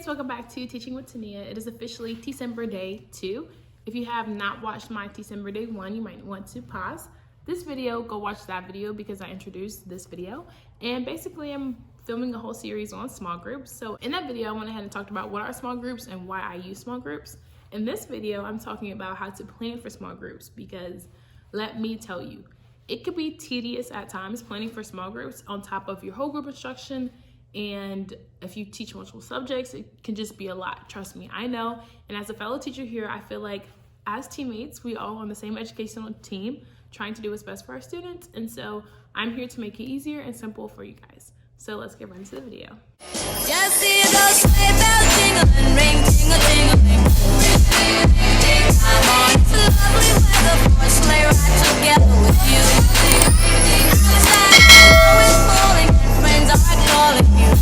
kids, welcome back to Teaching with Tania. It is officially Tecember Day 2. If you have not watched my Tecember Day 1, you might want to pause this video, go watch that video because I introduced this video. And basically I'm filming a whole series on small groups. So in that video, I went ahead and talked about what are small groups and why I use small groups. In this video, I'm talking about how to plan for small groups because let me tell you, it could be tedious at times planning for small groups on top of your whole group instruction. And if you teach multiple subjects, it can just be a lot. Trust me, I know. And as a fellow teacher here, I feel like as teammates, we all on the same educational team trying to do what's best for our students. And so I'm here to make it easier and simple for you guys. So let's get right into the video. Just see those sleigh bells jingling, ring, tingle, tingling. I'm on to lovely weather for a sleigh ride together with you. It's like snow is falling and friends are calling you.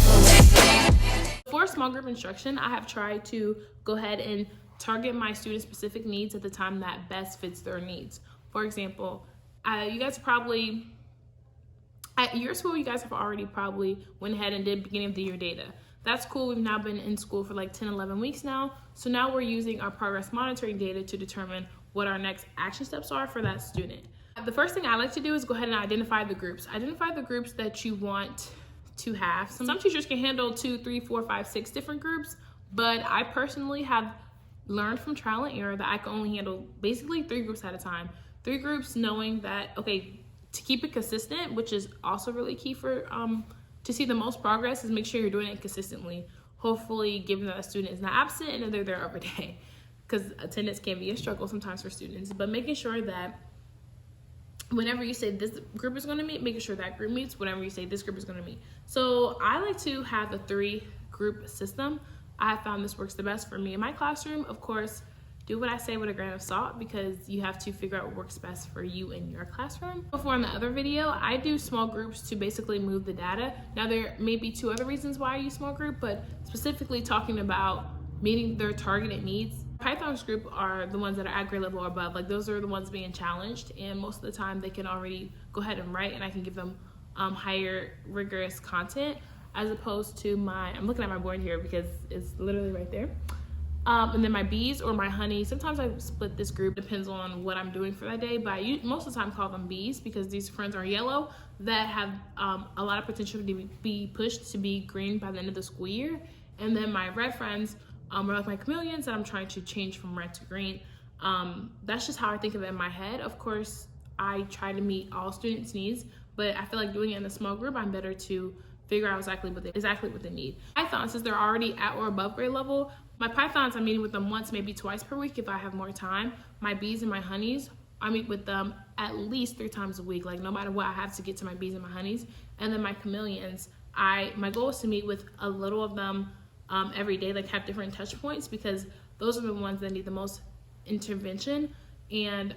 For small group instruction, I have tried to go ahead and target my student-specific needs at the time that best fits their needs. For example, you guys probably, at your school, you guys have already probably went ahead and did beginning of the year data. That's cool. We've now been in school for like 10, 11 weeks now. So now we're using our progress monitoring data to determine what our next action steps are for that student. The first thing I like to do is go ahead and identify the groups. Identify the groups that you want to have. Some teachers can handle 2, 3, 4, 5, 6 different groups, but I personally have learned from trial and error that I can only handle basically 3 groups at a time. 3 groups, knowing that, okay, to keep it consistent, which is also really key for to see the most progress, is make sure you're doing it consistently. Hopefully, given that a student is not absent and that they're there every day, because attendance can be a struggle sometimes for students. But making sure that whenever you say this group is going to meet, making sure that group meets whenever you say this group is going to meet. So I like to have a 3-group system. I have found this works the best for me in my classroom. Of course, do what I say with a grain of salt because you have to figure out what works best for you in your classroom. Before in the other video, I do small groups to basically move the data. Now there may be 2 other reasons why I use small group, but specifically talking about meeting their targeted needs. Python's group are the ones that are at grade level or above. Like those are the ones being challenged, and most of the time they can already go ahead and write, and I can give them higher rigorous content as opposed to I'm looking at my board here because it's literally right there. And then my bees or my honey, sometimes I split this group, depends on what I'm doing for that day, but I most of the time call them bees because these friends are yellow that have a lot of potential to be pushed to be green by the end of the school year. And then my red friends are like my chameleons that I'm trying to change from red to green. That's just how I think of it in my head. Of course, I try to meet all students' needs, but I feel like doing it in a small group, I'm better to figure out exactly what they need. Python, since they're already at or above grade level, my Pythons, I'm meeting with them once, maybe twice per week if I have more time. My bees and my honeys, I meet with them at least 3 times a week. Like no matter what, I have to get to my bees and my honeys. And then my chameleons, my goal is to meet with a little of them every day, like have different touch points because those are the ones that need the most intervention. And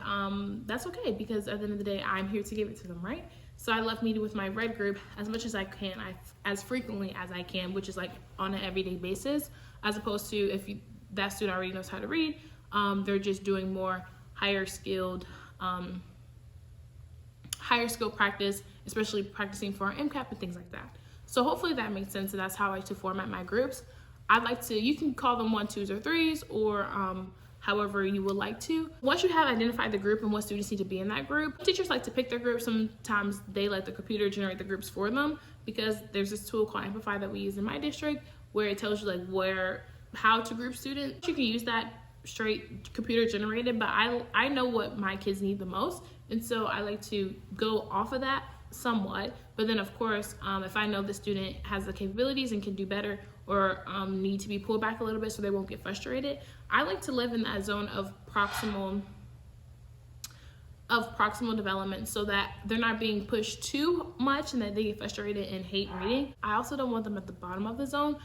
that's okay because at the end of the day, I'm here to give it to them, right? So I love meeting with my red group as much as I can, as frequently as I can, which is like on an everyday basis, as opposed to if that student already knows how to read, they're just doing more higher skilled practice, especially practicing for our MCAP and things like that. So hopefully that makes sense, and that's how I like to format my groups. You can call them 1, 2s, or 3s, or however you would like to. Once you have identified the group and what students need to be in that group, teachers like to pick their group. Sometimes they let the computer generate the groups for them because there's this tool called Amplify that we use in my district where it tells you like how to group students. You can use that straight computer generated, but I know what my kids need the most, and so I like to go off of that somewhat. But then of course, if I know the student has the capabilities and can do better or need to be pulled back a little bit so they won't get frustrated, I like to live in that zone of proximal development so that they're not being pushed too much and that they get frustrated and hate reading. I also don't want them at the bottom of the zone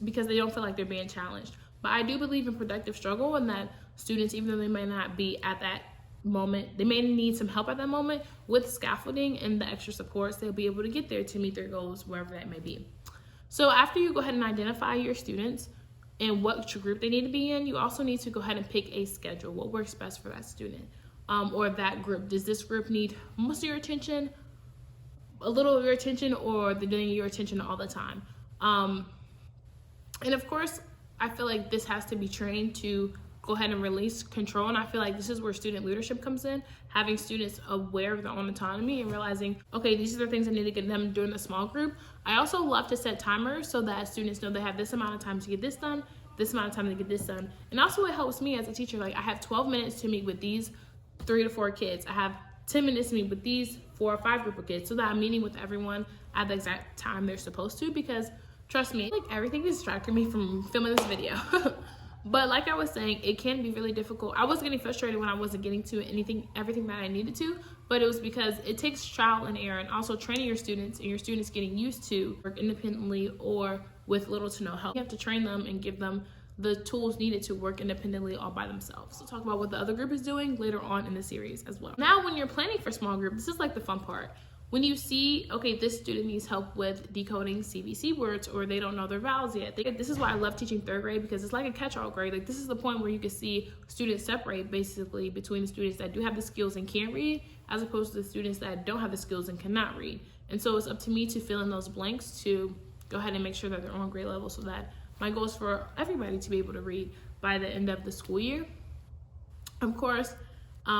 because they don't feel like they're being challenged. But I do believe in productive struggle and that students, even though they may not be at that moment, they may need some help at that moment, with scaffolding and the extra supports, they'll be able to get there to meet their goals wherever that may be. So after you go ahead and identify your students and what group they need to be in, you also need to go ahead and pick a schedule. What works best for that student or that group? Does this group need most of your attention, a little of your attention, or they're doing your attention all the time? And of course, I feel like this has to be trained to go ahead and release control. And I feel like this is where student leadership comes in, having students aware of their own autonomy and realizing, okay, these are the things I need to get them during the small group. I also love to set timers so that students know they have this amount of time to get this done, this amount of time to get this done. And also it helps me as a teacher, like I have 12 minutes to meet with these 3 to 4 kids. I have 10 minutes to meet with these 4 or 5 group of kids, so that I'm meeting with everyone at the exact time they're supposed to, because trust me, like everything distracted me from filming this video. But like I was saying, it can be really difficult. I was getting frustrated when I wasn't getting to everything that I needed to, but it was because it takes trial and error, and also training your students and your students getting used to work independently or with little to no help. You have to train them and give them the tools needed to work independently all by themselves. So talk about what the other group is doing later on in the series as well. Now, when you're planning for small group, this is like the fun part. When you see, okay, this student needs help with decoding CVC words, or they don't know their vowels yet. This is why I love teaching 3rd grade, because it's like a catch-all grade. Like this is the point where you can see students separate basically between the students that do have the skills and can read, as opposed to the students that don't have the skills and cannot read. And so it's up to me to fill in those blanks to go ahead and make sure that they're on grade level, so that my goal is for everybody to be able to read by the end of the school year. Of course,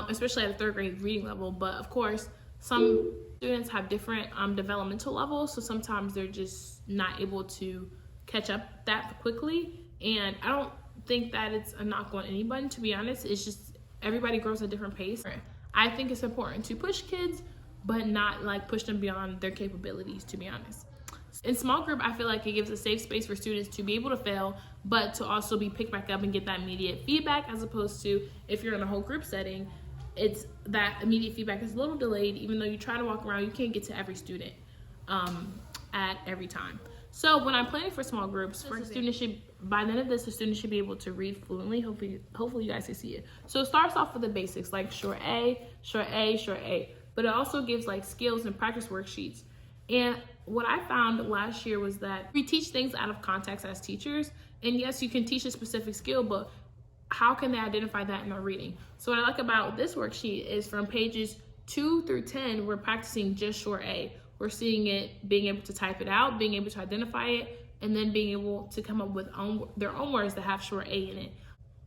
especially at a 3rd grade reading level, but of course, some students have different developmental levels, so sometimes they're just not able to catch up that quickly. And I don't think that it's a knock on anybody, to be honest. It's just everybody grows at a different pace. I think it's important to push kids, but not like push them beyond their capabilities, to be honest. In small group, I feel like it gives a safe space for students to be able to fail, but to also be picked back up and get that immediate feedback, as opposed to if you're in a whole group setting, it's that immediate feedback is a little delayed. Even though you try to walk around, you can't get to every student at every time. So when I'm planning for small groups, by the end of this, the student should be able to read fluently. Hopefully you guys can see it. So it starts off with the basics, like short A, short A, short A. But it also gives like skills and practice worksheets. And what I found last year was that we teach things out of context as teachers. And yes, you can teach a specific skill, but how can they identify that in their reading? So what I like about this worksheet is from pages 2 through 10, we're practicing just short A. We're seeing it, being able to type it out, being able to identify it, and then being able to come up with their own words that have short A in it.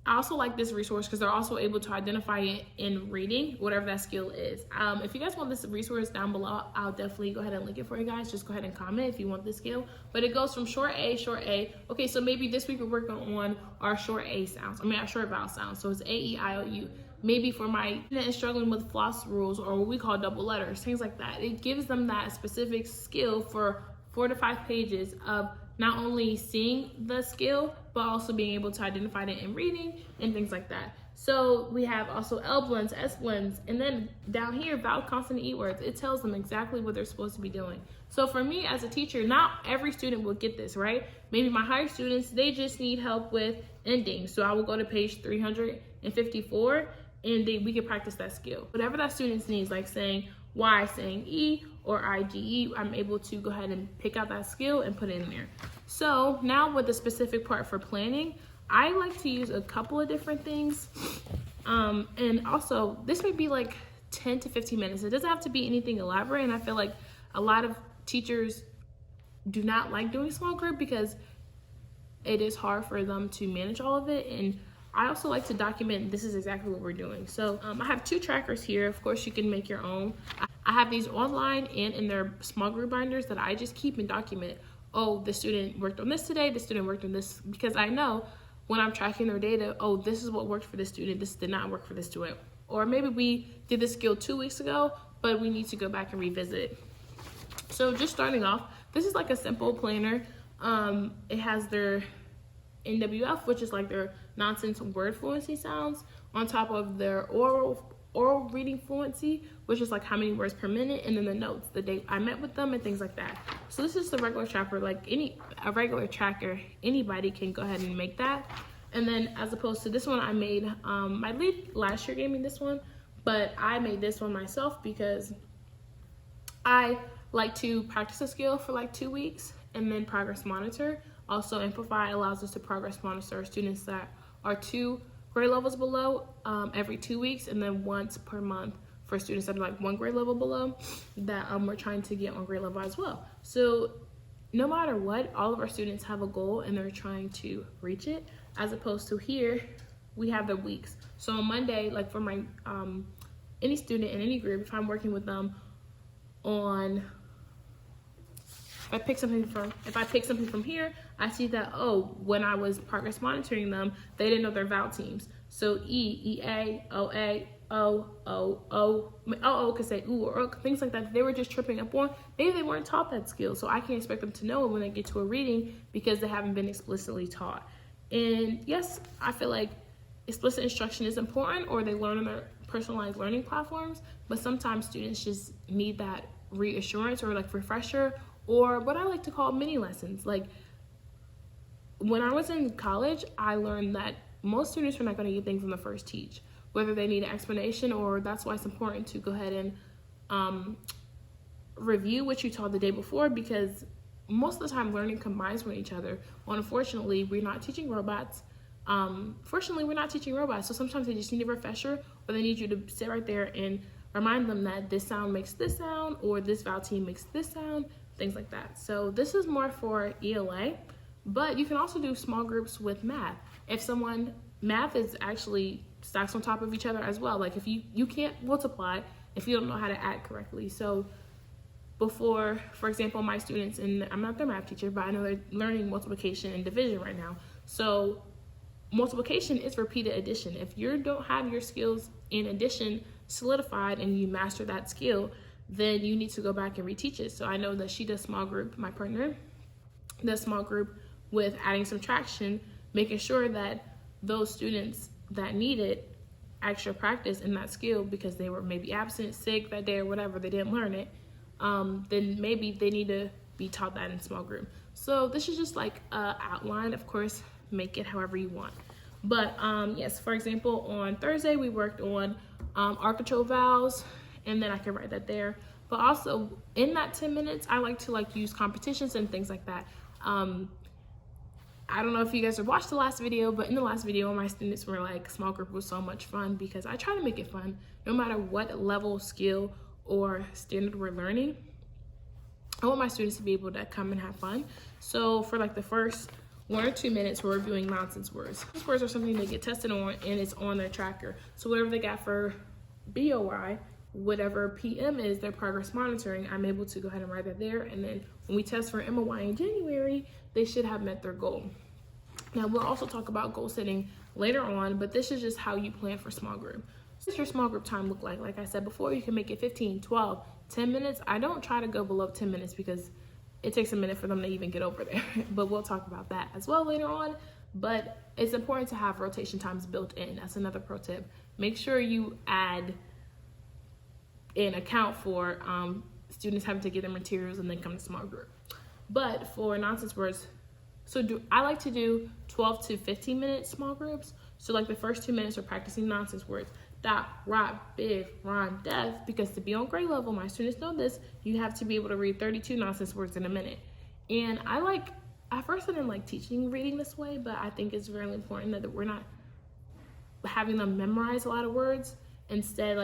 I also like this resource because they're also able to identify it in reading, whatever that skill is. If you guys want this resource down below, I'll definitely go ahead and link it for you guys. Just go ahead and comment if you want this skill. But it goes from short A, short A. Okay, so maybe this week we're working on our short A sounds. Our short vowel sounds. So it's A, E, I, O, U. Maybe for my student struggling with floss rules, or what we call double letters, things like that. It gives them that specific skill for 4 to 5 pages of not only seeing the skill, but also being able to identify it in reading and things like that. So we have also L blends, S blends, and then down here, vowel, consonant, E words. It tells them exactly what they're supposed to be doing. So for me as a teacher, not every student will get this, right? Maybe my higher students, they just need help with endings. So I will go to page 354, and we can practice that skill. Whatever that student needs, like saying Y, saying E, or IGE, I'm able to go ahead and pick out that skill and put it in there. So now with the specific part for planning, I like to use a couple of different things. And also, this may be like 10 to 15 minutes. It doesn't have to be anything elaborate. And I feel like a lot of teachers do not like doing small group because it is hard for them to manage all of it. And I also like to document this is exactly what we're doing. So I have 2 trackers here. Of course, you can make your own. I have these online and in their small group binders that I just keep and document. Oh, the student worked on this today, the student worked on this, because I know when I'm tracking their data, oh, this is what worked for this student, this did not work for this student. Or maybe we did this skill 2 weeks ago, but we need to go back and revisit it. So just starting off, this is like a simple planner. It has their NWF, which is like their nonsense word fluency sounds, on top of their oral reading fluency, which is like how many words per minute, and then the notes, the date I met with them, and things like that. So this is the regular tracker, like a regular tracker, anybody can go ahead and make that. And then as opposed to this one I made, my lead last year gave me this one, but I made this one myself because I like to practice a skill for like 2 weeks and then progress monitor. Also, Amplify allows us to progress monitor students that are 2 grade levels below every 2 weeks, and then once per month for students that are like 1 grade level below that we're trying to get on grade level as well. So no matter what, all of our students have a goal and they're trying to reach it, as opposed to here, we have the weeks. So on Monday, like for my any student in any group, if I'm working with them on, if I pick something from here, I see that, oh, when I was progress monitoring them, they didn't know their vowel teams. So E, EA, OA, O could say ooh or things like that. They were just tripping up on. Maybe they weren't taught that skill, so I can't expect them to know it when they get to a reading because they haven't been explicitly taught. And yes, I feel like explicit instruction is important, or they learn on their personalized learning platforms, but sometimes students just need that reassurance or like refresher, or what I like to call mini lessons. Like when I was in college, I learned that most students are not going to get things from the first teach, whether they need an explanation, or that's why it's important to go ahead and review what you taught the day before, because most of the time learning combines with each other. Well, unfortunately, we're not teaching robots. Fortunately, we're not teaching robots, so sometimes they just need a refresher, or they need you to sit right there and remind them that this sound makes this sound, or this vowel team makes this sound, things like that. So this is more for ELA, but you can also do small groups with math. If math is actually stacks on top of each other as well. Like if you can't multiply if you don't know how to add correctly. So before, for example, my students, and I'm not their math teacher, but I know they're learning multiplication and division right now. So multiplication is repeated addition. If you don't have your skills in addition solidified and you master that skill, then you need to go back and reteach it. So I know that she does small group, my partner does small group with adding subtraction, making sure that those students that needed extra practice in that skill because they were maybe absent, sick that day or whatever, they didn't learn it, then maybe they need to be taught that in small group. So this is just like an outline. Of course, make it however you want. But yes, for example, on Thursday we worked on architrave vowels, and then I can write that there. But also in that 10 minutes, I like to use competitions and things like that. I don't know if you guys have watched the last video, but in the last video, my students were like, small group was so much fun, because I try to make it fun no matter what level, skill, or standard we're learning. I want my students to be able to come and have fun. So for like the first 1 or 2 minutes, we're reviewing nonsense words. These words are something they get tested on, and it's on their tracker. So whatever they got for BOI, whatever PM is their progress monitoring, I'm able to go ahead and write that there. And then when we test for MOI in January, they should have met their goal. Now we'll also talk about goal setting later on, but this is just how you plan for small group. So what does your small group time look like? Like I said before, you can make it 15, 12, 10 minutes. I don't try to go below 10 minutes because it takes a minute for them to even get over there, but we'll talk about that as well later on. But it's important to have rotation times built in. That's another pro tip. Make sure you add and account for students having to get their materials and then come to small group. But for nonsense words, I like to do 12 to 15 minute small groups. So like the first 2 minutes are practicing nonsense words. Dot, rot, big, rhyme, deaf, because to be on grade level, my students know this, you have to be able to read 32 nonsense words in a minute. And at first I didn't like teaching reading this way, but I think it's really important that we're not having them memorize a lot of words. Instead,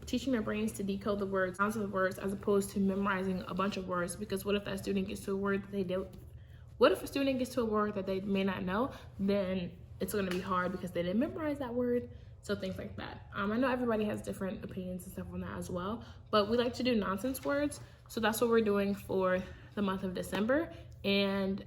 teaching their brains to decode the words, sounds of the words, as opposed to memorizing a bunch of words. Because what if that student gets to a word that they don't? What if a student gets to a word that they may not know? Then it's going to be hard because they didn't memorize that word. So things like that. I know everybody has different opinions and stuff on that as well, but we like to do nonsense words. So that's what we're doing for the month of December. And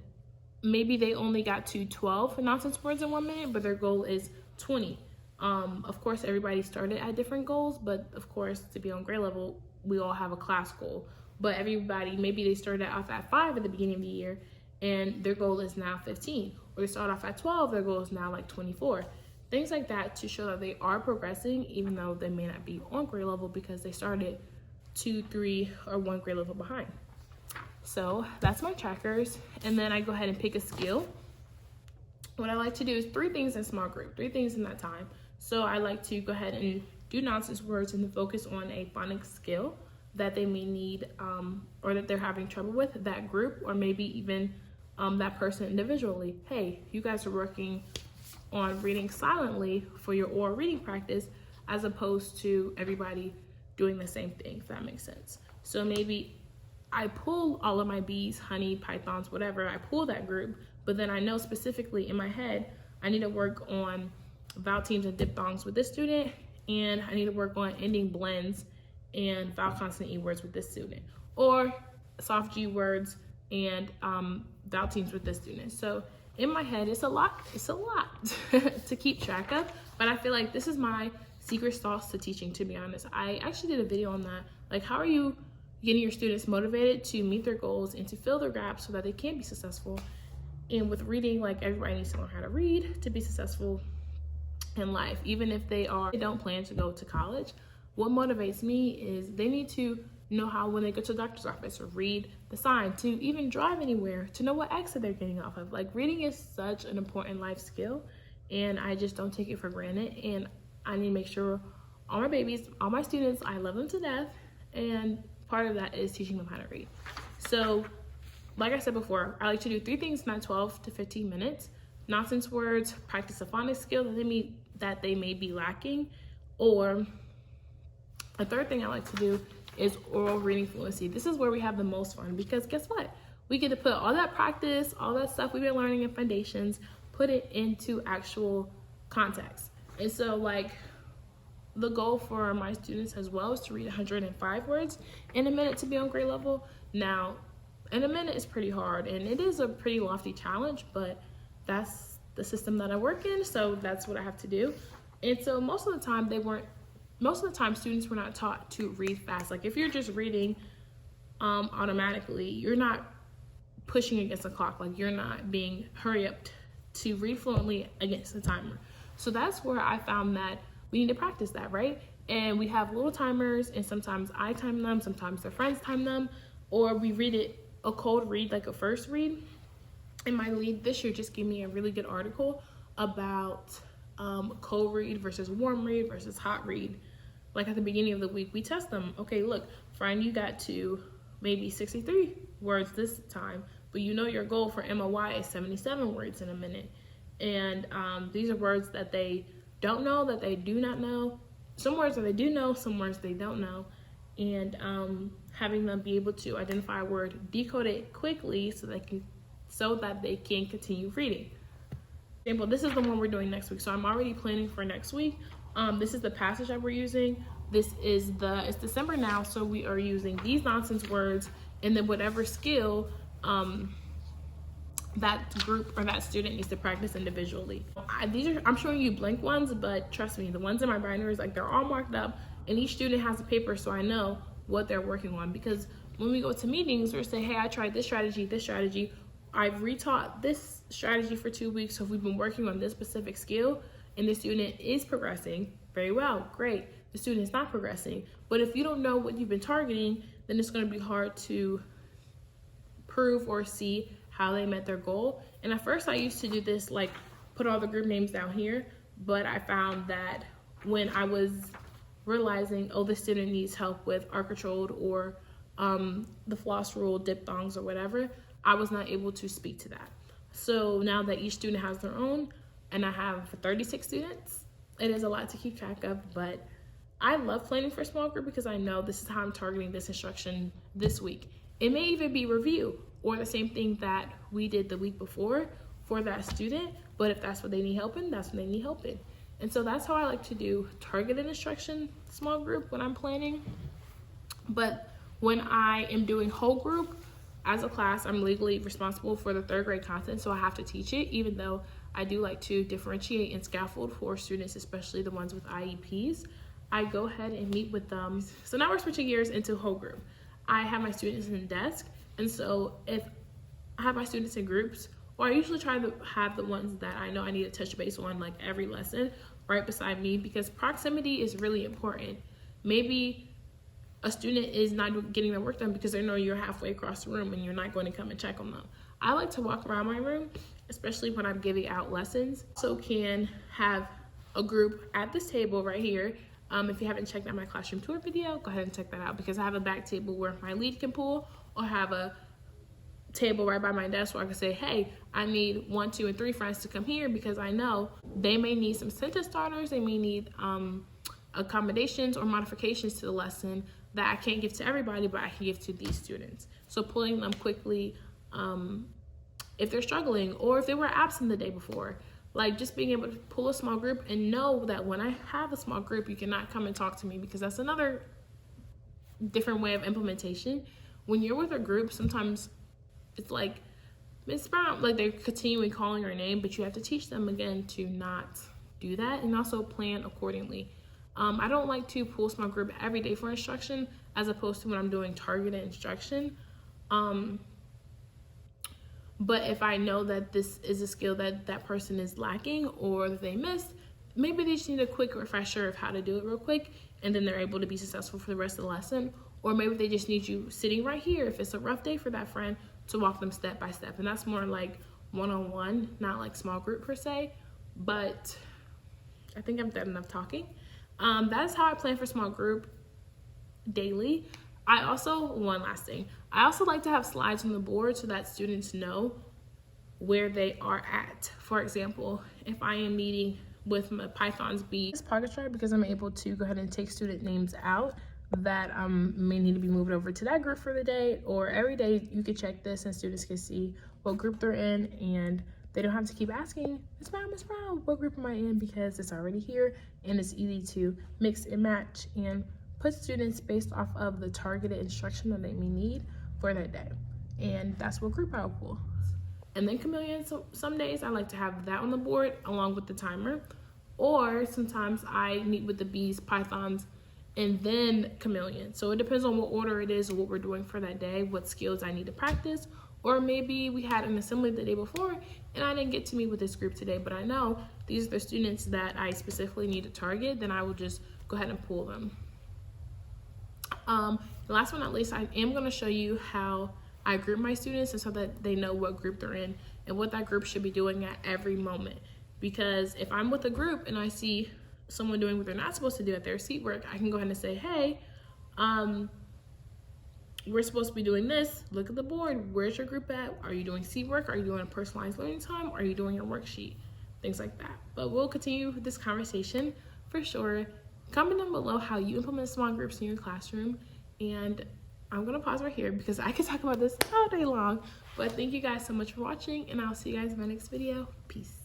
maybe they only got to 12 nonsense words in 1 minute, but their goal is 20. Of course, everybody started at different goals, but of course, to be on grade level, we all have a class goal. But everybody, maybe they started off at 5 at the beginning of the year, and their goal is now 15. Or they start off at 12, their goal is now 24. Things like that to show that they are progressing, even though they may not be on grade level because they started 2, 3, or 1 grade level behind. So that's my trackers. And then I go ahead and pick a skill. What I like to do is 3 things in small group, 3 things in that time. So I like to go ahead and do nonsense words and then focus on a phonics skill that they may need or that they're having trouble with, that group, or maybe even that person individually. Hey, you guys are working on reading silently for your oral reading practice, as opposed to everybody doing the same thing, if that makes sense. So maybe I pull all of my bees, honey, pythons, whatever, I pull that group, but then I know specifically in my head, I need to work on vowel teams and diphthongs with this student, and I need to work on ending blends and vowel consonant E words with this student, or soft G words and vowel teams with this student. So in my head, it's a lot to keep track of, but I feel like this is my secret sauce to teaching, to be honest. I actually did a video on that. Like, how are you getting your students motivated to meet their goals and to fill their gaps so that they can be successful? And with reading, like, everybody needs to learn how to read to be successful in life, even if they don't plan to go to college. What motivates me is they need to know how, when they go to the doctor's office, or read the sign, to even drive anywhere, to know what exit they're getting off of. Like, reading is such an important life skill, and I just don't take it for granted. And I need to make sure all my babies, all my students, I love them to death, and part of that is teaching them how to read. So like I said before, I like to do 3 things in that 12 to 15 minutes. Nonsense words, practice a phonics skill that they may be lacking, or a third thing I like to do is oral reading fluency. This is where we have the most fun, because guess what? We get to put all that practice, all that stuff we've been learning in foundations, put it into actual context. And so, like, the goal for my students as well is to read 105 words in a minute to be on grade level. Now, in a minute is pretty hard, and it is a pretty lofty challenge, but that's the system that I work in, so that's what I have to do. And so most of the time students were not taught to read fast. Like, if you're just reading automatically, you're not pushing against the clock. Like, you're not being hurry up to read fluently against the timer. So that's where I found that we need to practice that, right? And we have little timers, and sometimes I time them, sometimes their friends time them, or we read it a cold read, like a first read. And my lead this year just gave me a really good article about cold read versus warm read versus hot read. Like, at the beginning of the week, we test them. Okay, look, friend, you got to maybe 63 words this time, but you know your goal for MOY is 77 words in a minute. And these are words that they don't know, that they do not know. Some words that they do know, some words they don't know. And having them be able to identify a word, decode it quickly so that they can continue reading. For example, this is the one we're doing next week, so I'm already planning for next week. This is the passage that we're using. It's December now, so we are using these nonsense words, and then whatever skill that group or that student needs to practice individually. I'm showing you blank ones, but trust me, the ones in my binaries, like, they're all marked up, and each student has a paper, so I know what they're working on. Because when we go to meetings, we're saying, hey, I tried this strategy, I've retaught this strategy for 2 weeks, so we've been working on this specific skill, and the student is progressing very well, great. The student is not progressing. But if you don't know what you've been targeting, then it's going to be hard to prove or see how they met their goal. And at first I used to do this, like, put all the group names down here, but I found that when I was realizing, oh, this student needs help with R-controlled or the floss rule, diphthongs, or whatever, I was not able to speak to that. So now that each student has their own, and I have 36 students, it is a lot to keep track of, but I love planning for a small group because I know this is how I'm targeting this instruction this week. It may even be review or the same thing that we did the week before for that student, but if that's what they need help in, that's what they need help in. And so that's how I like to do targeted instruction small group when I'm planning. But when I am doing whole group as a class, I'm legally responsible for the 3rd grade content, so I have to teach it, even though I do like to differentiate and scaffold for students, especially the ones with IEPs. I go ahead and meet with them. So now we're switching gears into whole group. I have my students in the desk, and so if I have my students in groups, or I usually try to have the ones that I know I need to touch base on, like, every lesson right beside me, because proximity is really important. Maybe a student is not getting their work done because they know you're halfway across the room and you're not going to come and check on them. I like to walk around my room, especially when I'm giving out lessons. So can have a group at this table right here. If you haven't checked out my classroom tour video, go ahead and check that out, because I have a back table where my lead can pull, or have a table right by my desk where I can say, hey, I need 1, 2, and 3 friends to come here, because I know they may need some sentence starters, they may need accommodations or modifications to the lesson. that I can't give to everybody, but I can give to these students. So pulling them quickly if they're struggling or if they were absent the day before. Like just being able to pull a small group and know that when I have a small group, you cannot come and talk to me, because that's another different way of implementation. When you're with a group, sometimes it's like, Miss Brown, like they're continuing calling her name, but you have to teach them again to not do that and also plan accordingly. I don't like to pull small group every day for instruction as opposed to when I'm doing targeted instruction. But if I know that this is a skill that that person is lacking or that they missed, maybe they just need a quick refresher of how to do it real quick, and then they're able to be successful for the rest of the lesson. Or maybe they just need you sitting right here, if it's a rough day for that friend, to walk them step by step. And that's more like one-on-one, not like small group per se. But I think I'm done enough talking. That's how I plan for small group daily. I also, one last thing, I also like to have slides on the board so that students know where they are at. For example, if I am meeting with my Python's B pocket chart, because I'm able to go ahead and take student names out that may need to be moved over to that group for the day, or every day you can check this and students can see what group they're in, and they don't have to keep asking, Miss Brown, what group am I in? Because it's already here and it's easy to mix and match and put students based off of the targeted instruction that they may need for that day. And that's what group I will pull. And then Chameleon, so some days I like to have that on the board along with the timer. Or sometimes I meet with the B's, Pythons, and then Chameleon. So it depends on what order it is or what we're doing for that day, what skills I need to practice. Or maybe we had an assembly the day before and I didn't get to meet with this group today, but I know these are the students that I specifically need to target, then I will just go ahead and pull them. Last but not least, I am going to show you how I group my students, and so that they know what group they're in and what that group should be doing at every moment. Because if I'm with a group and I see someone doing what they're not supposed to do at their seat work, I can go ahead and say, hey, we're supposed to be doing this. Look at the board. Where's your group at? Are you doing seat work? Are you doing a personalized learning time? Are you doing your worksheet? Things like that. But we'll continue this conversation for sure. Comment down below how you implement small groups in your classroom. And I'm going to pause right here because I could talk about this all day long. But thank you guys so much for watching, and I'll see you guys in my next video. Peace.